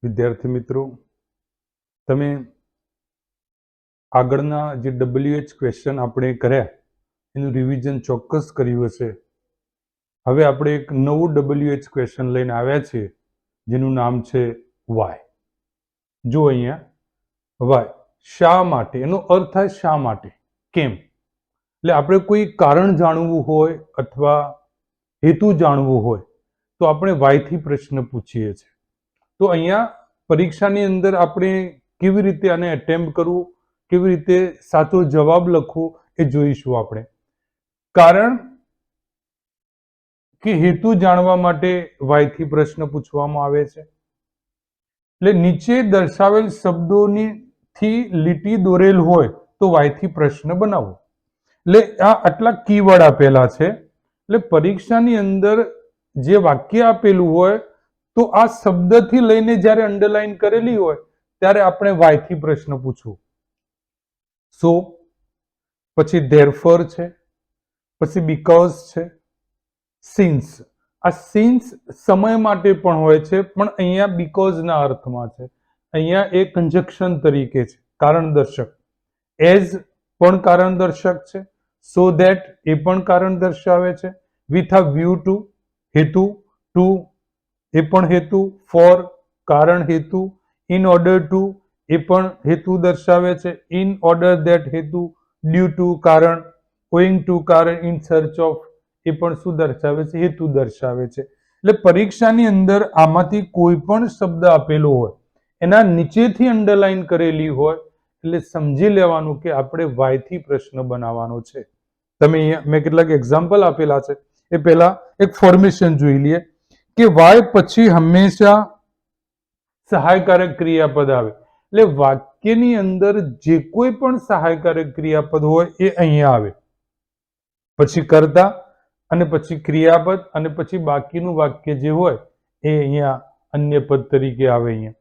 વિદ્યાર્થી મિત્રો, તમે આગળના જે WH ક્વેશ્ચન આપણે કર્યા એનું રિવિઝન ચોક્કસ કર્યું હશે. હવે આપણે એક નવું WH ક્વેશ્ચન લઈને આવ્યા છીએ જેનું નામ છે વાય. જો અહીંયા વાય શા માટે, એનો અર્થ થાય શા માટે, કેમ. એટલે આપણે કોઈ કારણ જાણવું હોય અથવા હેતુ જાણવું હોય તો આપણે વાયથી પ્રશ્ન પૂછીએ છીએ. તો અહીંયા પરીક્ષાની અંદર આપણે કેવી રીતે આને એટેમ્પ્ટ કરવું, કેવી રીતે સાચો જવાબ લખવો એ જોઈશું આપણે. કારણ કે હેતુ જાણવા માટે વાયથી પ્રશ્ન પૂછવામાં આવે છે. એટલે નીચે દર્શાવેલ શબ્દોની લીટી દોરેલ હોય તો વાયથી પ્રશ્ન બનાવો. એટલે આ આટલા કીવર્ડ આપેલા છે. એટલે પરીક્ષાની અંદર જે વાક્ય આપેલું હોય તો આ શબ્દથી લઈને જ્યારે અંડરલાઈન કરેલી હોય ત્યારે આપણે વાયથી પ્રશ્ન પૂછવો. સો, પછી ધેરફોર છે, પછી બીકોઝ છે, સિન્સ. આ સિન્સ સમય માટે પણ હોય છે, પણ અહીંયા બીકોઝના અર્થમાં છે. અહીંયા એ કંજક્શન તરીકે છે, કારણ દર્શક. એઝ પણ કારણ દર્શક છે, સો ધેટ એ પણ કારણ દર્શાવે છે, વિથ અ વ્યૂ ટુ હેતુ, ટુ એ પણ હેતુ, ફોર કારણ હેતુ, ઇન ઓર્ડર ટુ એ પણ હેતુ દર્શાવે છે, ઇન ઓર્ડર ધેટ હેતુ, ડ્યુ ટુ કારણ, ઓઈંગ ટુ કારણ, ઇન સર્ચ ઓફ એ પણ શું દર્શાવે છે, હેતુ દર્શાવે છે. એટલે પરીક્ષાની અંદર આમાંથી કોઈ પણ શબ્દ આપેલો હોય એના નીચેથી અંડરલાઈન કરેલી હોય એટલે સમજી લેવાનું કે આપણે વાયથી પ્રશ્ન બનાવવાનો છે. તમે અહીંયા મેં કેટલાક એક્ઝામ્પલ આપેલા છે. એ પહેલા એક ફોર્મેશન જોઈ લઈએ કે વાય પછી હંમેશા સહાયકારક ક્રિયાપદ આવે. એટલે વાક્યની અંદર જે કોઈ પણ સહાયકારક ક્રિયાપદ હોય એ અહીંયા આવે, પછી કર્તા અને પછી ક્રિયાપદ અને પછી બાકીનું વાક્ય જે હોય એ અહીંયા અન્ય પદ તરીકે આવે. અહીંયા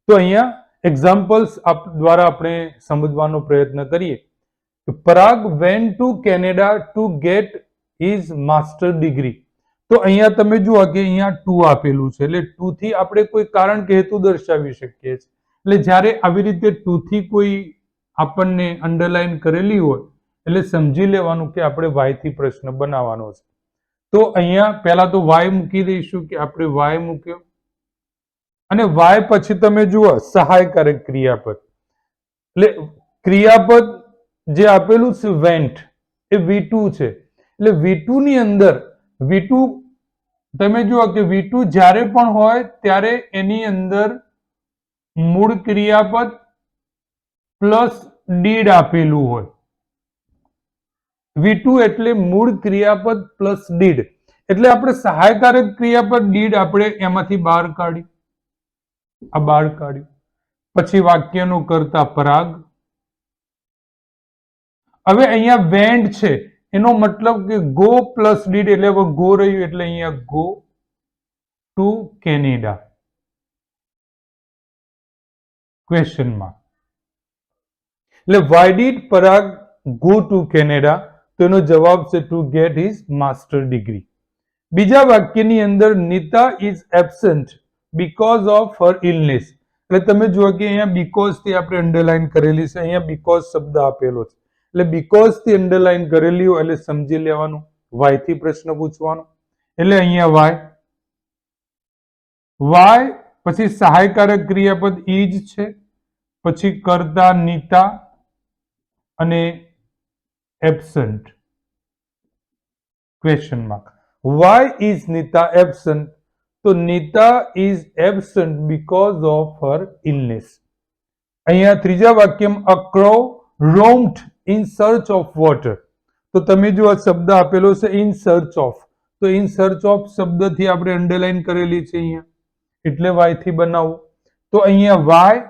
તો અહીંયા એક્ઝામ્પલ્સ દ્વારા આપણે સમજવાનો પ્રયત્ન કરીએ. Parag went to Canada to get his master degree. તો અહીંયા તમે જુઓ કે અહીંયા ટુ આપેલું છે, એટલે ટુ થી આપણે કોઈ કારણ કે હેતુ દર્શાવી શકીએ છીએ. એટલે જ્યારે આવી રીતે ટુ થી કોઈ આપણને અંડરલાઈન કરેલી હોય એટલે સમજી લેવાનું કે આપણે વાયથી પ્રશ્ન બનાવવાનો છે. તો અહીંયા પહેલા તો વાય મૂકી દઈશું કે આપણે વાય મૂક્યો, અને વાય પછી તમે જુઓ સહાયકારક ક્રિયાપદ. એટલે ક્રિયાપદ જે આપેલું છે વેન્ટ એ V2 છે. એટલે V2 ની અંદર V2 તમે જુઓ કે V2 જ્યારે પણ હોય ત્યારે એની અંદર મૂળ ક્રિયાપદ પ્લસ ડીડ આપેલું હોય. V2 એટલે મૂળ ક્રિયાપદ પ્લસ ડીડ. એટલે આપણે સહાયકારક ક્રિયાપદ ડીડ આપણે એમાંથી બહાર કાઢ્યું, આ બહાર કાઢ્યું. પછી વાક્યનો કર્તા પરાગ. હવે અહીંયા વેન્ટ છે એનો મતલબ કે ગો પ્લસ ડીડ એટલે ગો રહ્યું એટલે અહીંયા go to Canada question mark. એટલે why did Parag go to Canada? તો એનો જવાબ છે to get his master degree. બીજા વાક્યની અંદર Nita is absent because of her illness. એટલે તમે જુઓ કે અહીંયા બીકોઝ થી આપણે અંડરલાઈન કરેલી છે, અહીંયા બીકોઝ શબ્દ આપેલો છે. એટલે બીકોઝ થી અંડરલાઈન કરેલી હોય એટલે સમજી લેવાનું વાય થી પ્રશ્ન પૂછવાનો. એટલે અહીંયા વાય પછી સહાયકારક ક્રિયાપદ ઇઝ છે, પછી કર્તા નીતા અને absent question mark. Why is Nita absent? તો Nita is absent because of her illness. અહીંયા ત્રીજા વાક્યમાં a crow roamed in search of water. તો તમે જો આ શબ્દ આપેલો છે ઇન સર્ચ ઓફ, તો ઇન સર્ચ ઓફ શબ્દથી આપણે અંડરલાઈન કરેલી છે અહીંયા એટલે વાય થી બનાવવું. તો અહીંયા વાય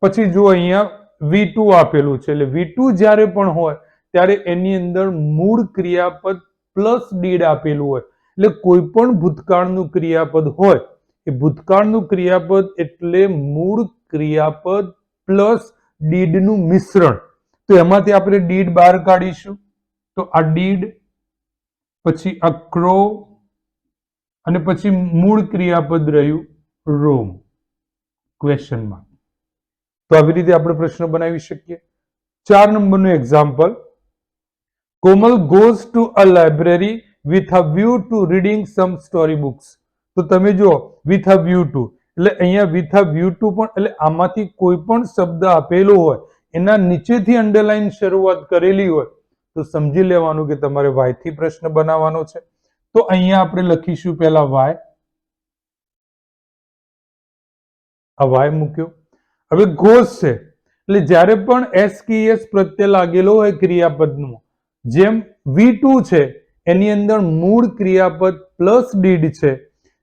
પછી જો અહીંયા V2 આપેલું છે. એટલે V2 જ્યારે પણ હોય ત્યારે એની અંદર મૂળ ક્રિયાપદ પ્લસ ડીડ આપેલું હોય. એટલે કોઈ પણ ભૂતકાળનું ક્રિયાપદ હોય એ ભૂતકાળનું ક્રિયાપદ એટલે મૂળ ક્રિયાપદ પ્લસ ડીડનું મિશ્રણ. તો એમાંથી આપણે ડીડ બહાર કાઢીશું. તો આ ડીડ, પછી અ ક્રો અને પછી મૂળ ક્રિયાપદ રહ્યું રોમ ક્વેશ્ચનમાં. તો આવી રીતે આપણે પ્રશ્ન બનાવી શકીએ. 4 નંબરનું example, Komal goes to a library with a view to reading some story books. તો તમે જો with a view to એટલે અહીંયા with a view to પણ એટલે આમાંથી કોઈ પણ શબ્દ આપેલો હોય એના નીચેથી અંડરલાઈન શરૂઆત કરેલી હોય તો સમજી લેવાનું કે તમારે વાય થી પ્રશ્ન બનાવવાનો છે. તો અહીંયા આપણે લખીશું પહેલા વાય, આ વાય મૂક્યો. હવે goes છે એટલે જ્યારે પણ એસ પ્રત્યય લાગેલો હોય ક્રિયાપદનું, જેમ V2 છે એની અંદર મૂળ ક્રિયાપદ પ્લસ ડીડ છે.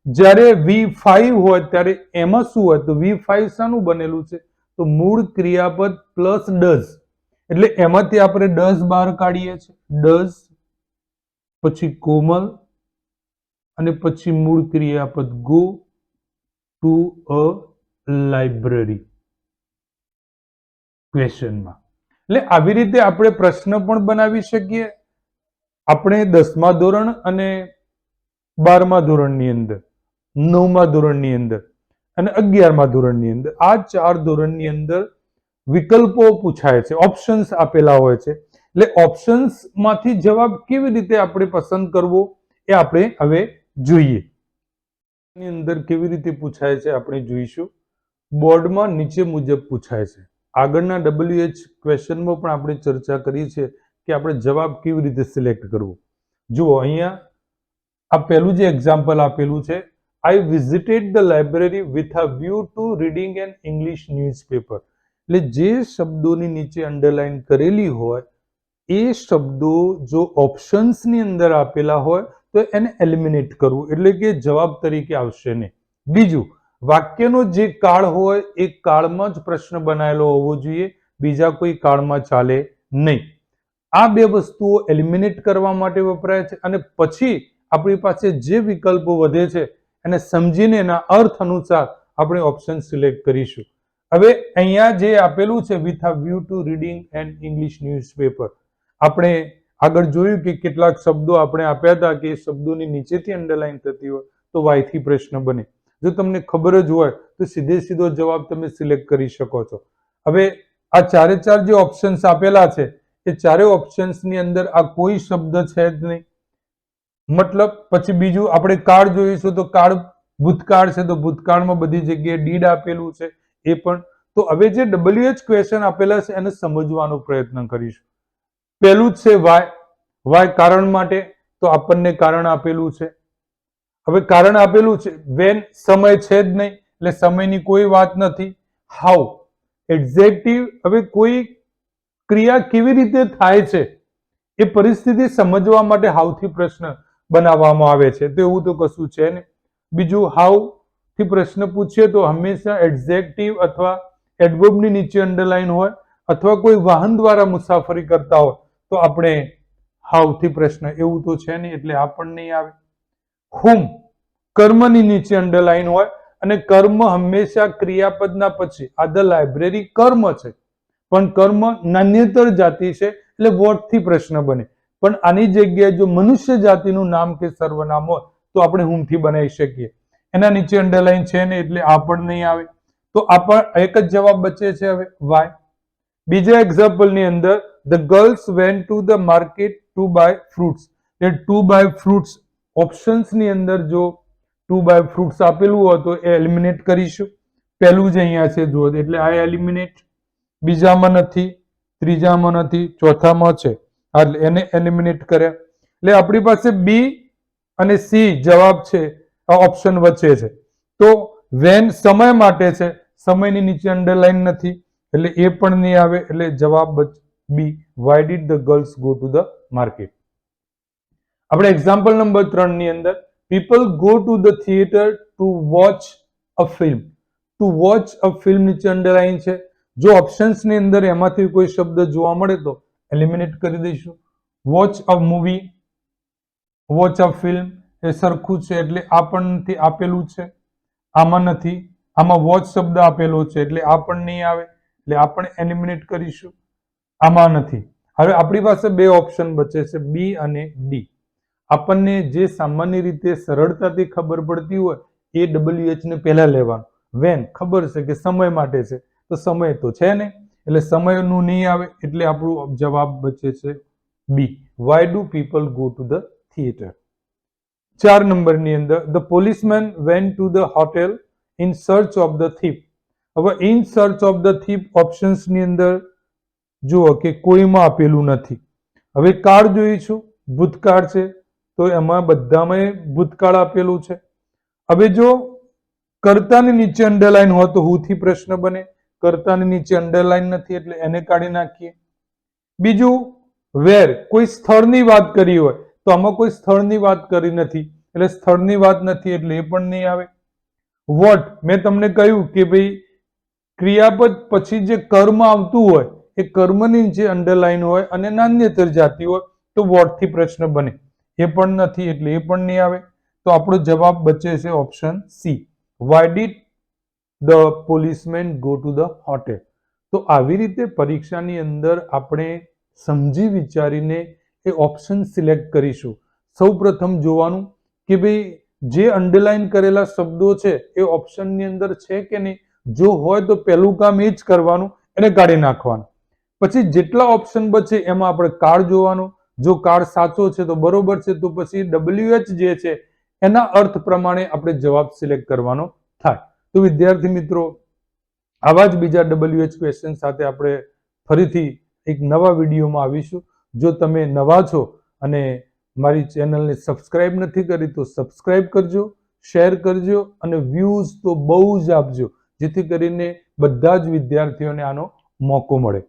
જ્યારે V5 હોય ત્યારે એમાં શું હોય તો V5 શાનું બનેલું છે તો મૂળ ક્રિયાપદ પ્લસ ડઝ, એટલે એમાંથી આપણે ડઝ બહાર કાઢીએ છીએ. ડઝ પછી કોમલ અને પછી મૂળ ક્રિયાપદ ગો ટુ અ લાઇબ્રેરી ક્વેશ્ચનમાં. એટલે આવી રીતે આપણે પ્રશ્ન પણ બનાવી શકીએ. આપણે 10મા ધોરણ અને 12મા ધોરણની અંદર, 9મા ધોરણની અંદર અને 11મા ધોરણની અંદર, આ 4 ધોરણની અંદર વિકલ્પો પૂછાય છે, ઓપ્શન્સ આપેલા હોય છે. એટલે ઓપ્શન્સ માંથી જવાબ કેવી રીતે આપણે પસંદ કરવો એ આપણે હવે જોઈએ. ની અંદર કેવી રીતે પૂછાય છે આપણે જોઈશું. બોર્ડમાં નીચે મુજબ પૂછાય છે. આગળના WH ક્વેશ્ચનમાં પણ આપણે ચર્ચા કરી છે કે આપણે જવાબ કેવી રીતે સિલેક્ટ કરવો. જુઓ અહીંયા આ પહેલું જે એક્ઝામ્પલ આપેલું છે, I visited the library with a view to reading N English newspaper. એટલે જે શબ્દોની નીચે અંડરલાઈન કરેલી હોય એ શબ્દો જો ઓપ્શન્સની અંદર આપેલા હોય તો એને એલિમિનેટ કરવું, એટલે કે જવાબ તરીકે આવશે નહીં. બીજું, વાક્યનો જે કાળ હોય એ કાળમાં જ પ્રશ્ન બનાવેલો હોવો જોઈએ, બીજા કોઈ કાળમાં ચાલે નહીં. આ બે વસ્તુઓ એલિમિનેટ કરવા માટે વપરાય છે અને પછી આપણી પાસે જે વિકલ્પો વધે છે એને સમજીને એના અર્થ અનુસાર આપણે ઓપ્શન સિલેક્ટ કરીશું. હવે અહીંયા જે આપેલું છે with a view to reading N English newspaper, આપણે આગળ જોયું કે કેટલાક શબ્દો આપણે આપ્યા હતા કે એ શબ્દોની નીચેથી અંડરલાઈન થતી હોય તો વાયથી પ્રશ્ન બને. જો તમને ખબર જ હોય તો સીધો જવાબ તમે સિલેક્ટ કરી શકો છો. હવે આ 4 જે ઓપ્શન્સ આપેલા છે એ 4 ઓપ્શન્સની અંદર આ કોઈ શબ્દ છે જ નહીં. મતલબ પછી બીજું આપણે કાળ જોઈશું તો કાળ ભૂતકાળ છે તો ભૂતકાળમાં બધી જગ્યાએ ડીડ આપેલું છે એ પણ. તો હવે જે WH ક્વેશ્ચન આપેલા છે એને સમજવાનો પ્રયત્ન કરીશું. પહેલું જ છે વાય. વાય કારણ માટે, તો આપણને કારણ આપેલું છે. હવે કારણ આપેલું છે, વેન સમય છે જ નહીં એટલે સમયની કોઈ વાત નથી. હાઉ એક્ઝેક્ટિવ, હવે કોઈ ક્રિયા કેવી રીતે થાય છે એ પરિસ્થિતિ સમજવા માટે હાઉથી પ્રશ્ન બનાવવામાં આવે છે, તો એવું તો કશું છે ને. બીજું, હાઉ થી પ્રશ્ન પૂછીએ તો હંમેશા એડજેક્ટિવ અથવા એડવર્બની નીચે અંડરલાઈન હોય, અથવા કોઈ વાહન દ્વારા મુસાફરી કરતા હોય તો આપણે હાઉથી પ્રશ્ન, એવું તો છે નહીં એટલે આ પણ નહીં આવે. હુમ કર્મની નીચે અંડરલાઈન હોય અને કર્મ હંમેશા ક્રિયાપદના પછી, આ ધ લાઇબ્રેરી કર્મ છે પણ કર્મ નાન્યતર જાતિ છે એટલે વોટથી પ્રશ્ન બને. પણ આની જગ્યાએ જો મનુષ્ય જાતિનું નામ કે સર્વનામ હોય તો આપણે હુમથી બનાવી શકીએ. એના નીચે અંડરલાઈન છે ને એટલે આ પણ નહીં આવે. તો આ પણ એક જ જવાબ બચે છે હવે વાય. બીજા એક્ઝામ્પલની અંદર the girls went to the market to buy fruits. એ ટુ બાય ફ્રૂટ્સ ઓપ્શન્સની અંદર જો ટુ બાય ફ્રૂટ્સ આપેલું હોય તો એ એલિમિનેટ કરીશું. પહેલું જ અહીંયા છે જુઓ એટલે આ એલિમિનેટ. બીજામાં નથી, ત્રીજામાં નથી, ચોથામાં છે એટલે એને એલિમિનેટ કર્યા. એટલે આપણી પાસે બી અને સી જવાબ છે, આ ઓપ્શન વચ્ચે છે. તો વેન સમય માટે છે, સમયની નીચે અંડરલાઈન નથી એટલે એ પણ નહીં આવે એટલે જવાબ B. Why did the girls go to the market. આપણે એક્ઝામ્પલ નંબર 3 ની અંદર people go to the theatre to watch a film. To watch a film નીચે અંડરલાઈન છે. જો ઓપ્શન્સની અંદર એમાંથી કોઈ શબ્દ જોવા મળે તો એલિમિનેટ કરી દઈશું. Watch a movie, watch a film એ સરખું છે એટલે આ પણ નથી આપેલું છે, આમાં નથી, આમાં વોચ શબ્દ આપેલો છે એટલે આ પણ નહીં આવે એટલે આ પણ એલિમિનેટ કરીશું. આમાં નથી. હવે આપણી પાસે બે ઓપ્શન બચે છે બી અને ડી. આપણને જે સામાન્ય રીતે સરળતાથી ખબર પડતી હોય એ WH ને પહેલા લેવાનું. વેન ખબર છે કે સમય માટે છે, તો સમય તો છે નહીં, એટલે સમયનું નહીં આવે, એટલે આપણો જવાબ બચે છે B. Why do people go to the theatre? 4 નંબરની અંદર the policeman went to the hotel in search of the thief. હવે in search of the thief ઓપ્શન્સની અંદર જુઓ કે કોઈમાં આપેલું નથી. હવે કાળ જોઈશું, ભૂતકાળ છે, તો એમાં બધામાં ભૂતકાળ આપેલું છે. હવે જો કર્તાની નીચે અંડરલાઈન હોય તો હુથી પ્રશ્ન બને. કર્તાની નીચે અંડરલાઈન નથી એટલે એને કાઢી નાખીએ. બીજું વેર, કોઈ સ્થળની વાત કરી હોય તો આમાં કોઈ સ્થળની વાત કરી નથી એટલે સ્થળની વાત નથી એટલે એ પણ નહીં આવે. વોટ, મેં તમને કહ્યું કે ભાઈ ક્રિયાપદ પછી જે કર્મ આવતું હોય એ કર્મની નીચે અંડરલાઈન હોય અને નાન્યતર જાતિ હોય તો વોટથી પ્રશ્ન બને. એ પણ નથી એટલે એ પણ નહીં આવે. તો આપણો જવાબ બચે છે option C. Y did the policeman go to the hotel? તો આવી રીતે પરીક્ષાની અંદર આપણે સમજી વિચારીને એ ઓપ્શન સિલેક્ટ કરીશું. સૌ પ્રથમ જોવાનું કે ભાઈ જે અંડરલાઈન કરેલા શબ્દો છે એ ઓપ્શનની અંદર છે કે નહીં. જો હોય તો પહેલું કામ એ જ કરવાનું, એને કાઢી નાખવાનું. પછી જેટલા ઓપ્શન બચે એમાં આપણે કાળ જોવાનું. જો કાળ સાચો છે તો બરોબર છે, તો પછી WH જે છે એના અર્થ પ્રમાણે આપણે જવાબ સિલેક્ટ કરવાનો થાય. તો વિદ્યાર્થી મિત્રો, આવા જ બીજા WH ક્વેશ્ચન સાથે આપણે ફરીથી એક નવા વિડીયોમાં આવીશું. જો તમે નવા છો અને મારી ચેનલને સબસ્ક્રાઇબ નથી કરી તો સબસ્ક્રાઇબ કરજો, શેર કરજો અને વ્યૂઝ તો બહુ જ આપજો, જેથી કરીને બધા જ વિદ્યાર્થીઓને આનો મોકો મળે.